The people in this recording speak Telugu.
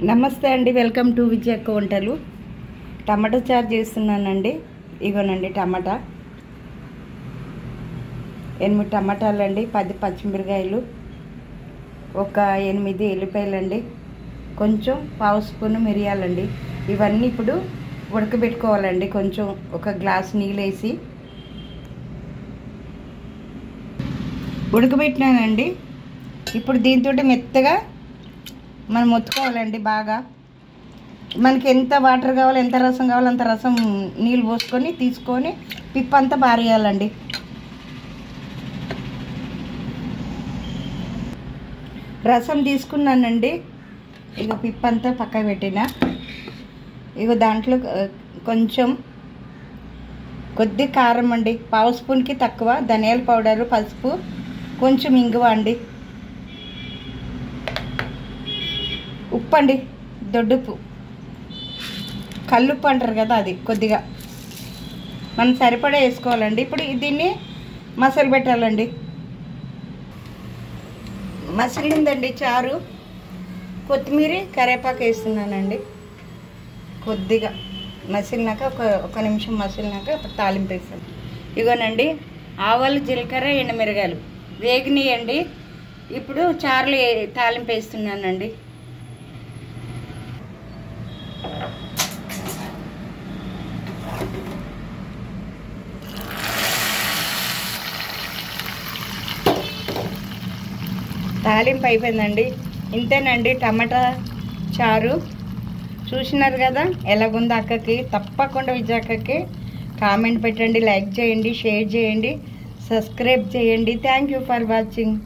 నమస్తే అండి, వెల్కమ్ టు విజయ్ అక్క వంటలు. టమాటా చారు చేస్తున్నానండి. ఇగోనండి టమాటా, 8 టమాటాలండి, 10 పచ్చిమిరకాయలు, ఒక 8 ఎల్లిపాయలండి, కొంచెం పావు స్పూను మిరియాలండి. ఇవన్నీ ఇప్పుడు ఉడకబెట్టుకోవాలండి. కొంచెం ఒక గ్లాస్ నీళ్ళు వేసి ఉడకబెట్టినానండి. ఇప్పుడు దీంతో మెత్తగా మనం మొత్తుకోవాలండి. బాగా మనకి ఎంత వాటర్ కావాలో, ఎంత రసం కావాలో అంత రసం నీళ్ళు పోసుకొని తీసుకొని పిప్పంతా పారేయాలండి. రసం తీసుకున్నానండి. ఇక పిప్పంతా పక్కకు పెట్టిన. ఇక దాంట్లో కొంచెం కొద్ది కారం అండి, పావు స్పూన్కి తక్కువ, ధనియాల పౌడరు, పసుపు, కొంచెం ఇంగువ అండి, ఉప్పు అండి, దొడ్డుప్పు, కల్లుప్పు అంటారు కదా, అది కొద్దిగా మనం సరిపడా వేసుకోవాలండి. ఇప్పుడు దీన్ని మసలు పెట్టాలండి. మసిలిందండి చారు. కొత్తిమీర, కరివేపాకు వేస్తున్నానండి. కొద్దిగా మసిలినాక ఒక నిమిషం మసిలినాక తాలింపు వేస్తాను. ఇగోనండి ఆవాలు, జీలకర్ర, ఎండుమిరగాయలు వేగినాయండి. ఇప్పుడు చారులు తాలింపు వేస్తున్నానండి. తాలింపు అయిపోయిందండి. ఇంతేనండి టమాటా చారు. చూసినారు కదా ఎలాగుందో అక్కకి. తప్పకుండా విజయ్ అక్కకి కామెంట్ పెట్టండి, లైక్ చేయండి, షేర్ చేయండి, సబ్స్క్రైబ్ చేయండి. Thank you for watching.